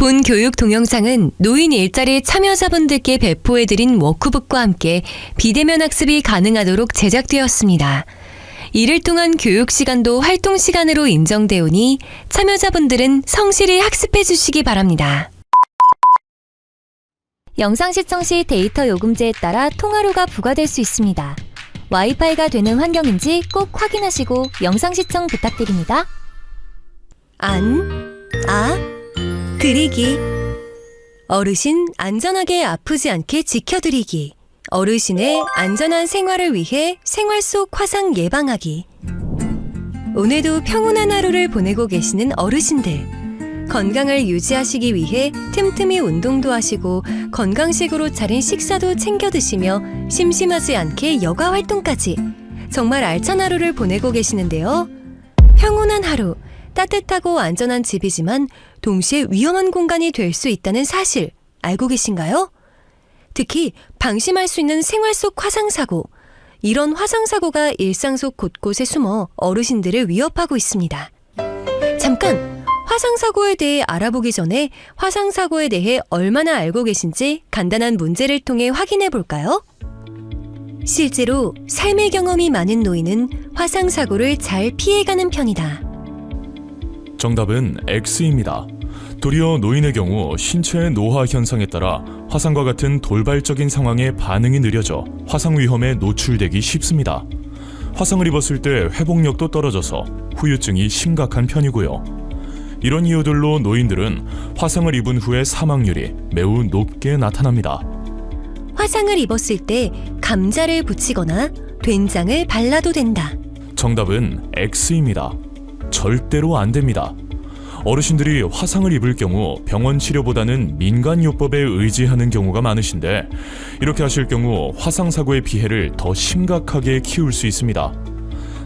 본 교육 동영상은 노인 일자리 참여자분들께 배포해드린 워크북과 함께 비대면 학습이 가능하도록 제작되었습니다. 이를 통한 교육 시간도 활동 시간으로 인정되오니 참여자분들은 성실히 학습해 주시기 바랍니다. 영상 시청 시 데이터 요금제에 따라 통화료가 부과될 수 있습니다. 와이파이가 되는 환경인지 꼭 확인하시고 영상 시청 부탁드립니다. 드리기. 어르신 안전하게 아프지 않게 지켜드리기. 어르신의 안전한 생활을 위해 생활 속 화상 예방하기. 오늘도 평온한 하루를 보내고 계시는 어르신들. 건강을 유지하시기 위해 틈틈이 운동도 하시고 건강식으로 차린 식사도 챙겨 드시며 심심하지 않게 여가 활동까지 정말 알찬 하루를 보내고 계시는데요. 평온한 하루, 따뜻하고 안전한 집이지만 동시에 위험한 공간이 될 수 있다는 사실 알고 계신가요? 특히 방심할 수 있는 생활 속 화상사고, 이런 화상사고가 일상 속 곳곳에 숨어 어르신들을 위협하고 있습니다. 잠깐! 화상사고에 대해 알아보기 전에 화상사고에 대해 얼마나 알고 계신지 간단한 문제를 통해 확인해 볼까요? 실제로 삶의 경험이 많은 노인은 화상사고를 잘 피해가는 편이다. 정답은 X입니다. 도리어 노인의 경우 신체의 노화 현상에 따라 화상과 같은 돌발적인 상황에 반응이 느려져 화상 위험에 노출되기 쉽습니다. 화상을 입었을 때 회복력도 떨어져서 후유증이 심각한 편이고요. 이런 이유들로 노인들은 화상을 입은 후의 사망률이 매우 높게 나타납니다. 화상을 입었을 때 감자를 붙이거나 된장을 발라도 된다. 정답은 X입니다. 절대로 안 됩니다. 어르신들이 화상을 입을 경우 병원 치료보다는 민간요법에 의지하는 경우가 많으신데 이렇게 하실 경우 화상사고의 피해를 더 심각하게 키울 수 있습니다.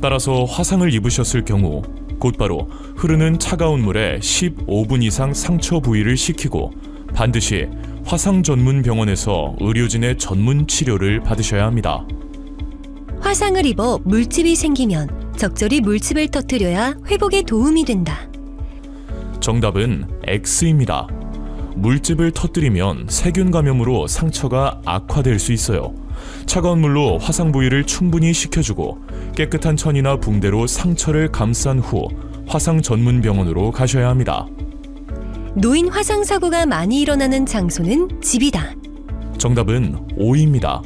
따라서 화상을 입으셨을 경우 곧바로 흐르는 차가운 물에 15분 이상 상처 부위를 식히고 반드시 화상 전문 병원에서 의료진의 전문 치료를 받으셔야 합니다. 화상을 입어 물집이 생기면 적절히 물집을 터뜨려야 회복에 도움이 된다. 정답은 X입니다. 물집을 터뜨리면 세균 감염으로 상처가 악화될 수 있어요. 차가운 물로 화상 부위를 충분히 식혀주고 깨끗한 천이나 붕대로 상처를 감싼 후 화상 전문 병원으로 가셔야 합니다. 노인 화상 사고가 많이 일어나는 장소는 집이다. 정답은 O입니다.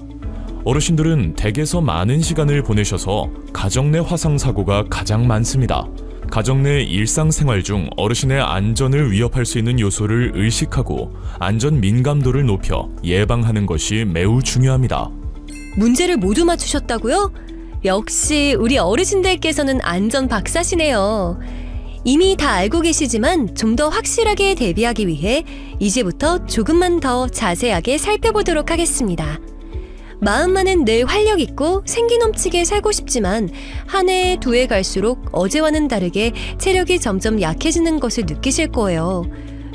어르신들은 댁에서 많은 시간을 보내셔서 가정 내 화상 사고가 가장 많습니다. 가정 내 일상생활 중 어르신의 안전을 위협할 수 있는 요소를 의식하고 안전 민감도를 높여 예방하는 것이 매우 중요합니다. 문제를 모두 맞추셨다고요? 역시 우리 어르신들께서는 안전 박사시네요. 이미 다 알고 계시지만 좀 더 확실하게 대비하기 위해 이제부터 조금만 더 자세하게 살펴보도록 하겠습니다. 마음만은 늘 활력 있고 생기 넘치게 살고 싶지만 한 해 두 해 갈수록 어제와는 다르게 체력이 점점 약해지는 것을 느끼실 거예요.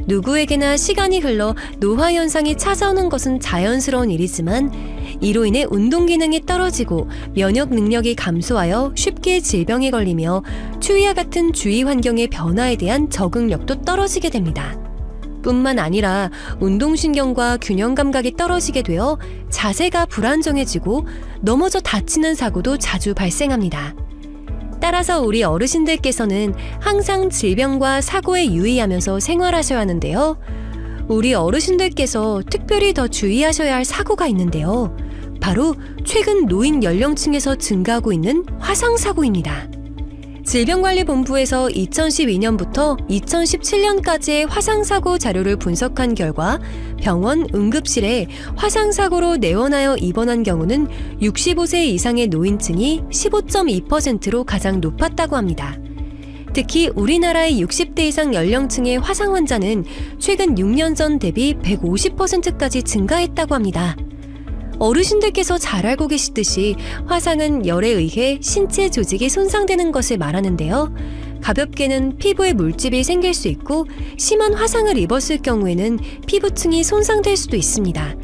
누구에게나 시간이 흘러 노화 현상이 찾아오는 것은 자연스러운 일이지만 이로 인해 운동 기능이 떨어지고 면역 능력이 감소하여 쉽게 질병에 걸리며 추위와 같은 주위 환경의 변화에 대한 적응력도 떨어지게 됩니다. 뿐만 아니라 운동신경과 균형 감각이 떨어지게 되어 자세가 불안정해지고 넘어져 다치는 사고도 자주 발생합니다. 따라서 우리 어르신들께서는 항상 질병과 사고에 유의하면서 생활하셔야 하는데요. 우리 어르신들께서 특별히 더 주의하셔야 할 사고가 있는데요. 바로 최근 노인 연령층에서 증가하고 있는 화상사고입니다. 질병관리본부에서 2012년부터 2017년까지의 화상사고 자료를 분석한 결과 병원 응급실에 화상사고로 내원하여 입원한 경우는 65세 이상의 노인층이 15.2%로 가장 높았다고 합니다. 특히 우리나라의 60대 이상 연령층의 화상 환자는 최근 6년 전 대비 150%까지 증가했다고 합니다. 어르신들께서 잘 알고 계시듯이 화상은 열에 의해 신체 조직이 손상되는 것을 말하는데요. 가볍게는 피부에 물집이 생길 수 있고 심한 화상을 입었을 경우에는 피부층이 손상될 수도 있습니다.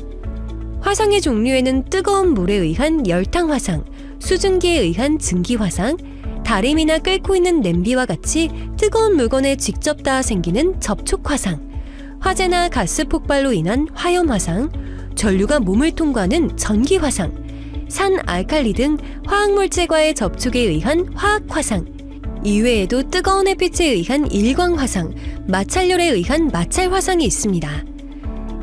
화상의 종류에는 뜨거운 물에 의한 열탕 화상, 수증기에 의한 증기 화상, 다림이나 끓고 있는 냄비와 같이 뜨거운 물건에 직접 닿아 생기는 접촉 화상, 화재나 가스 폭발로 인한 화염 화상, 전류가 몸을 통과하는 전기 화상, 산 알칼리 등 화학물질과의 접촉에 의한 화학 화상, 이외에도 뜨거운 햇빛에 의한 일광 화상, 마찰열에 의한 마찰 화상이 있습니다.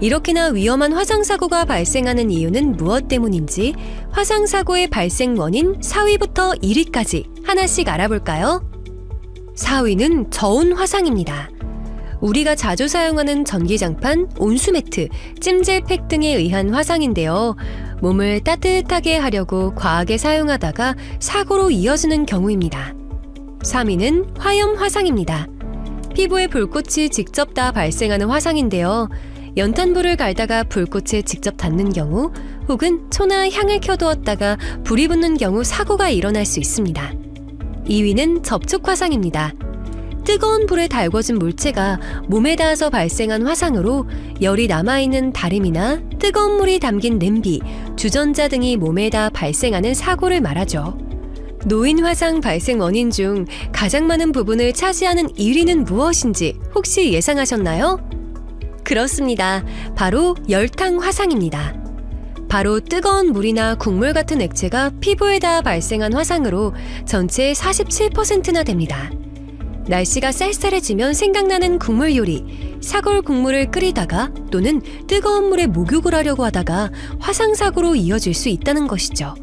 이렇게나 위험한 화상사고가 발생하는 이유는 무엇 때문인지 화상사고의 발생 원인 4위부터 1위까지 하나씩 알아볼까요? 4위는 저온 화상입니다. 우리가 자주 사용하는 전기장판, 온수매트, 찜질팩 등에 의한 화상인데요. 몸을 따뜻하게 하려고 과하게 사용하다가 사고로 이어지는 경우입니다. 3위는 화염 화상입니다. 피부에 불꽃이 직접 닿아 발생하는 화상인데요. 연탄불을 갈다가 불꽃에 직접 닿는 경우 혹은 초나 향을 켜두었다가 불이 붙는 경우 사고가 일어날 수 있습니다. 2위는 접촉 화상입니다. 뜨거운 불에 달궈진 물체가 몸에 닿아서 발생한 화상으로 열이 남아있는 다림이나 뜨거운 물이 담긴 냄비, 주전자 등이 몸에 닿아 발생하는 사고를 말하죠. 노인 화상 발생 원인 중 가장 많은 부분을 차지하는 1위는 무엇인지 혹시 예상하셨나요? 그렇습니다. 바로 열탕 화상입니다. 바로 뜨거운 물이나 국물 같은 액체가 피부에 닿아 발생한 화상으로 전체의 47%나 됩니다. 날씨가 쌀쌀해지면 생각나는 국물 요리, 사골 국물을 끓이다가 또는 뜨거운 물에 목욕을 하려고 하다가 화상사고로 이어질 수 있다는 것이죠.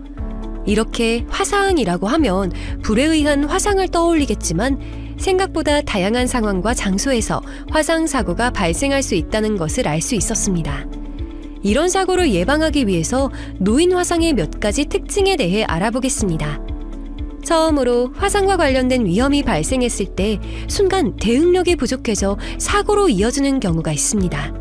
이렇게 화상이라고 하면 불에 의한 화상을 떠올리겠지만 생각보다 다양한 상황과 장소에서 화상사고가 발생할 수 있다는 것을 알 수 있었습니다. 이런 사고를 예방하기 위해서 노인 화상의 몇 가지 특징에 대해 알아보겠습니다. 처음으로 화상과 관련된 위험이 발생했을 때 순간 대응력이 부족해져 사고로 이어지는 경우가 있습니다.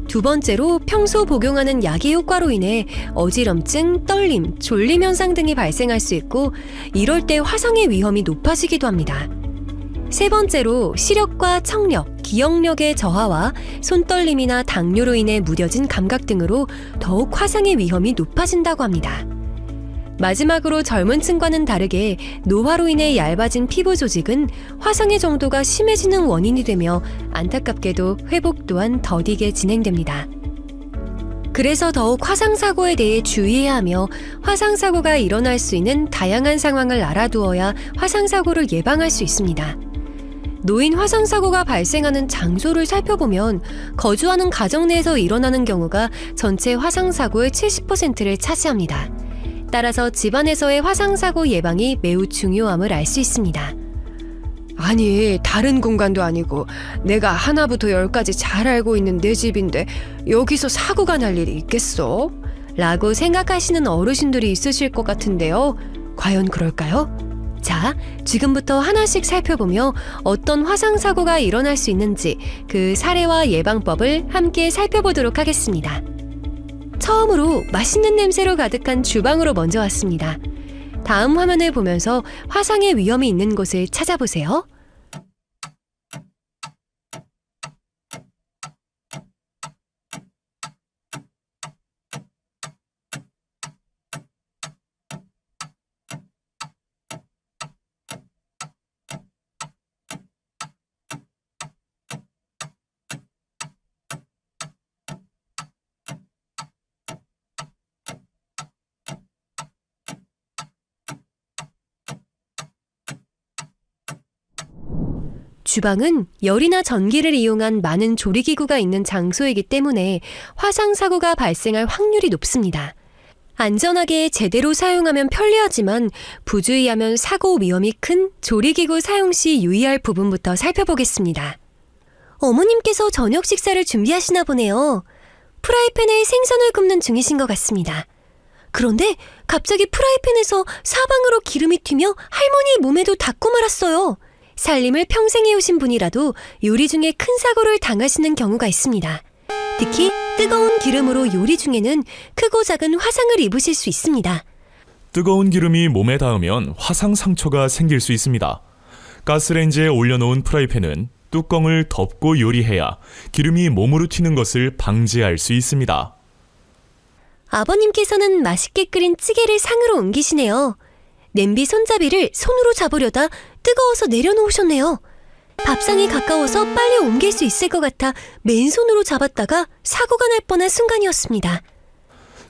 두 번째로 평소 복용하는 약의 효과로 인해 어지럼증, 떨림, 졸림 현상 등이 발생할 수 있고 이럴 때 화상의 위험이 높아지기도 합니다. 세 번째로 시력과 청력, 기억력의 저하와 손떨림이나 당뇨로 인해 무뎌진 감각 등으로 더욱 화상의 위험이 높아진다고 합니다. 마지막으로 젊은 층과는 다르게 노화로 인해 얇아진 피부 조직은 화상의 정도가 심해지는 원인이 되며 안타깝게도 회복 또한 더디게 진행됩니다. 그래서 더욱 화상사고에 대해 주의해야 하며 화상사고가 일어날 수 있는 다양한 상황을 알아두어야 화상사고를 예방할 수 있습니다. 노인 화상사고가 발생하는 장소를 살펴보면 거주하는 가정 내에서 일어나는 경우가 전체 화상사고의 70%를 차지합니다. 따라서 집안에서의 화상사고 예방이 매우 중요함을 알 수 있습니다. 아니, 다른 공간도 아니고 내가 하나부터 10까지 잘 알고 있는 내 집인데 여기서 사고가 날 일이 있겠어? 라고 생각하시는 어르신들이 있으실 것 같은데요. 과연 그럴까요? 자, 지금부터 하나씩 살펴보며 어떤 화상사고가 일어날 수 있는지 그 사례와 예방법을 함께 살펴보도록 하겠습니다. 처음으로 맛있는 냄새로 가득한 주방으로 먼저 왔습니다. 다음 화면을 보면서 화상의 위험이 있는 곳을 찾아보세요. 주방은 열이나 전기를 이용한 많은 조리기구가 있는 장소이기 때문에 화상사고가 발생할 확률이 높습니다. 안전하게 제대로 사용하면 편리하지만 부주의하면 사고 위험이 큰 조리기구 사용 시 유의할 부분부터 살펴보겠습니다. 어머님께서 저녁 식사를 준비하시나 보네요. 프라이팬에 생선을 굽는 중이신 것 같습니다. 그런데 갑자기 프라이팬에서 사방으로 기름이 튀며 할머니 몸에도 닿고 말았어요. 살림을 평생 해오신 분이라도 요리 중에 큰 사고를 당하시는 경우가 있습니다. 특히 뜨거운 기름으로 요리 중에는 크고 작은 화상을 입으실 수 있습니다. 뜨거운 기름이 몸에 닿으면 화상 상처가 생길 수 있습니다. 가스레인지에 올려놓은 프라이팬은 뚜껑을 덮고 요리해야 기름이 몸으로 튀는 것을 방지할 수 있습니다. 아버님께서는 맛있게 끓인 찌개를 상으로 옮기시네요. 냄비 손잡이를 손으로 잡으려다 뜨거워서 내려놓으셨네요. 밥상이 가까워서 빨리 옮길 수 있을 것 같아 맨손으로 잡았다가 사고가 날 뻔한 순간이었습니다.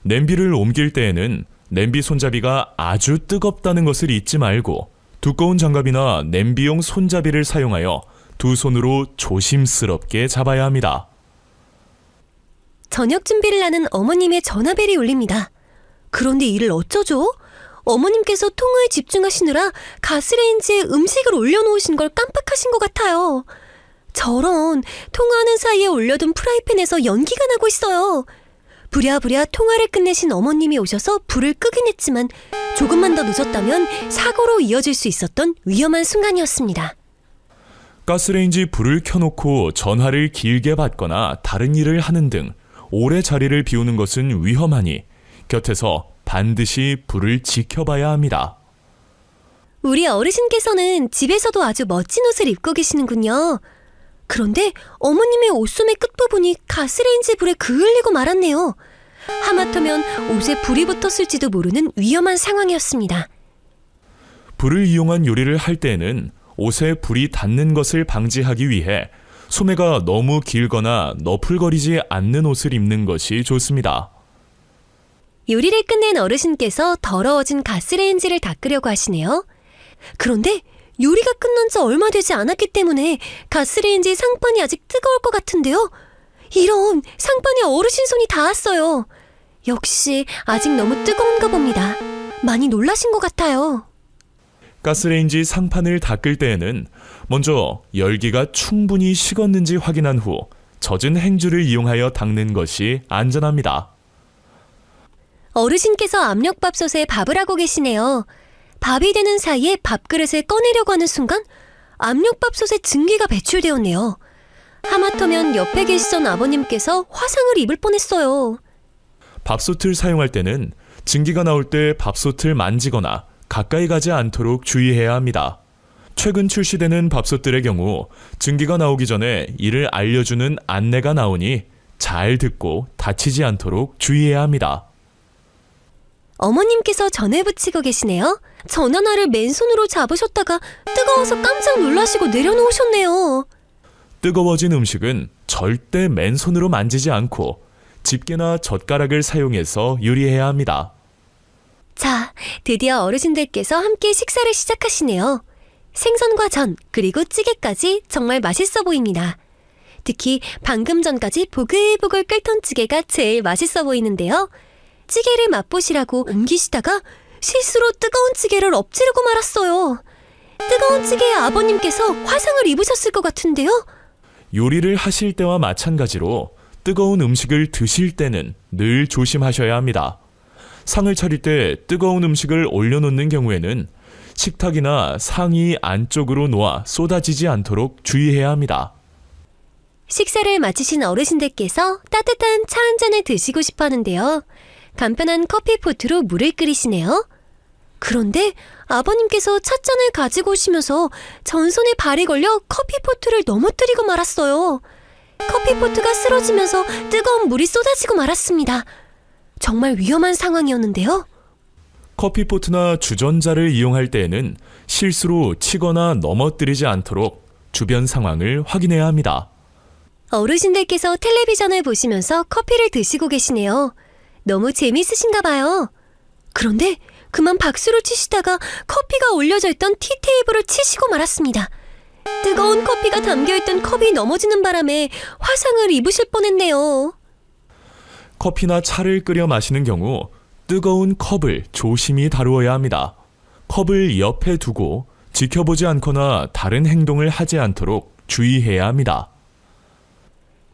냄비를 옮길 때에는 냄비 손잡이가 아주 뜨겁다는 것을 잊지 말고 두꺼운 장갑이나 냄비용 손잡이를 사용하여 두 손으로 조심스럽게 잡아야 합니다. 저녁 준비를 하는 어머님의 전화벨이 울립니다. 그런데 이를 어쩌죠? 어머님께서 통화에 집중하시느라 가스레인지에 음식을 올려놓으신 걸 깜빡하신 것 같아요. 저런, 통화하는 사이에 올려둔 프라이팬에서 연기가 나고 있어요. 부랴부랴 통화를 끝내신 어머님이 오셔서 불을 끄긴 했지만 조금만 더 늦었다면 사고로 이어질 수 있었던 위험한 순간이었습니다. 가스레인지 불을 켜놓고 전화를 길게 받거나 다른 일을 하는 등 오래 자리를 비우는 것은 위험하니 곁에서 반드시 불을 지켜봐야 합니다. 우리 어르신께서는 집에서도 아주 멋진 옷을 입고 계시는군요. 그런데 어머님의 옷소매 끝부분이 가스레인지 불에 그을리고 말았네요. 하마터면 옷에 불이 붙었을지도 모르는 위험한 상황이었습니다. 불을 이용한 요리를 할 때에는 옷에 불이 닿는 것을 방지하기 위해 소매가 너무 길거나 너풀거리지 않는 옷을 입는 것이 좋습니다. 요리를 끝낸 어르신께서 더러워진 가스레인지를 닦으려고 하시네요. 그런데 요리가 끝난 지 얼마 되지 않았기 때문에 가스레인지 상판이 아직 뜨거울 것 같은데요. 이런, 상판에 어르신 손이 닿았어요. 역시 아직 너무 뜨거운가 봅니다. 많이 놀라신 것 같아요. 가스레인지 상판을 닦을 때에는 먼저 열기가 충분히 식었는지 확인한 후 젖은 행주를 이용하여 닦는 것이 안전합니다. 어르신께서 압력밥솥에 밥을 하고 계시네요. 밥이 되는 사이에 밥그릇을 꺼내려고 하는 순간 압력밥솥에 증기가 배출되었네요. 하마터면 옆에 계시던 아버님께서 화상을 입을 뻔했어요. 밥솥을 사용할 때는 증기가 나올 때 밥솥을 만지거나 가까이 가지 않도록 주의해야 합니다. 최근 출시되는 밥솥들의 경우 증기가 나오기 전에 이를 알려주는 안내가 나오니 잘 듣고 다치지 않도록 주의해야 합니다. 어머님께서 전에 붙이고 계시네요. 전 하나를 맨손으로 잡으셨다가 뜨거워서 깜짝 놀라시고 내려놓으셨네요. 뜨거워진 음식은 절대 맨손으로 만지지 않고 집게나 젓가락을 사용해서 요리해야 합니다. 자, 드디어 어르신들께서 함께 식사를 시작하시네요. 생선과 전, 그리고 찌개까지 정말 맛있어 보입니다. 특히 방금 전까지 보글보글 끓던 찌개가 제일 맛있어 보이는데요. 찌개를 맛보시라고 옮기시다가 실수로 뜨거운 찌개를 엎지르고 말았어요. 뜨거운 찌개에 아버님께서 화상을 입으셨을 것 같은데요. 요리를 하실 때와 마찬가지로 뜨거운 음식을 드실 때는 늘 조심하셔야 합니다. 상을 차릴 때 뜨거운 음식을 올려놓는 경우에는 식탁이나 상이 안쪽으로 놓아 쏟아지지 않도록 주의해야 합니다. 식사를 마치신 어르신들께서 따뜻한 차 한 잔을 드시고 싶어 하는데요. 간편한 커피포트로 물을 끓이시네요. 그런데 아버님께서 찻잔을 가지고 오시면서 전손에 발이 걸려 커피포트를 넘어뜨리고 말았어요. 커피포트가 쓰러지면서 뜨거운 물이 쏟아지고 말았습니다. 정말 위험한 상황이었는데요. 커피포트나 주전자를 이용할 때에는 실수로 치거나 넘어뜨리지 않도록 주변 상황을 확인해야 합니다. 어르신들께서 텔레비전을 보시면서 커피를 드시고 계시네요. 너무 재미있으신가 봐요. 그런데 그만 박수를 치시다가 커피가 올려져 있던 티테이블을 치시고 말았습니다. 뜨거운 커피가 담겨있던 컵이 넘어지는 바람에 화상을 입으실 뻔했네요. 커피나 차를 끓여 마시는 경우 뜨거운 컵을 조심히 다루어야 합니다. 컵을 옆에 두고 지켜보지 않거나 다른 행동을 하지 않도록 주의해야 합니다.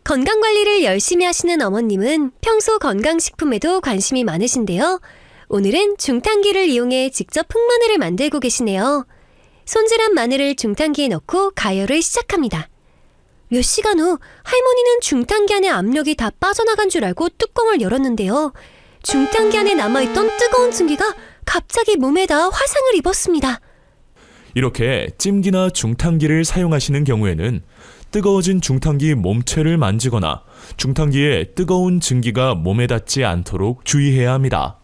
건강관리를 열심히 하시는 어머님은 평소 건강식품에도 관심이 많으신데요. 오늘은 중탕기를 이용해 직접 흑마늘을 만들고 계시네요. 손질한 마늘을 중탕기에 넣고 가열을 시작합니다. 몇 시간 후 할머니는 중탕기 안에 압력이 다 빠져나간 줄 알고 뚜껑을 열었는데요. 중탕기 안에 남아있던 뜨거운 증기가 갑자기 몸에다 화상을 입었습니다. 이렇게 찜기나 중탕기를 사용하시는 경우에는 뜨거워진 중탕기 몸체를 만지거나 중탕기에 뜨거운 증기가 몸에 닿지 않도록 주의해야 합니다.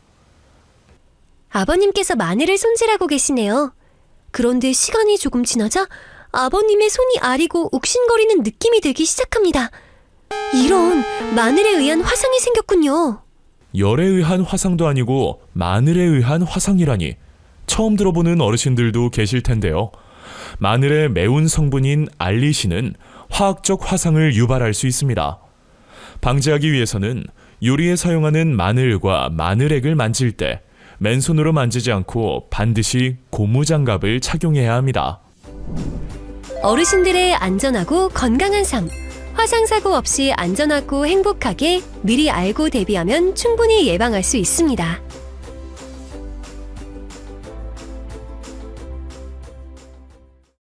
아버님께서 마늘을 손질하고 계시네요. 그런데 시간이 조금 지나자 아버님의 손이 아리고 욱신거리는 느낌이 들기 시작합니다. 이런 마늘에 의한 화상이 생겼군요. 열에 의한 화상도 아니고 마늘에 의한 화상이라니 처음 들어보는 어르신들도 계실 텐데요. 마늘의 매운 성분인 알리신은 화학적 화상을 유발할 수 있습니다. 방지하기 위해서는 요리에 사용하는 마늘과 마늘액을 만질 때 맨손으로 만지지 않고 반드시 고무장갑을 착용해야 합니다. 어르신들의 안전하고 건강한 삶, 화상사고 없이 안전하고 행복하게 미리 알고 대비하면 충분히 예방할 수 있습니다.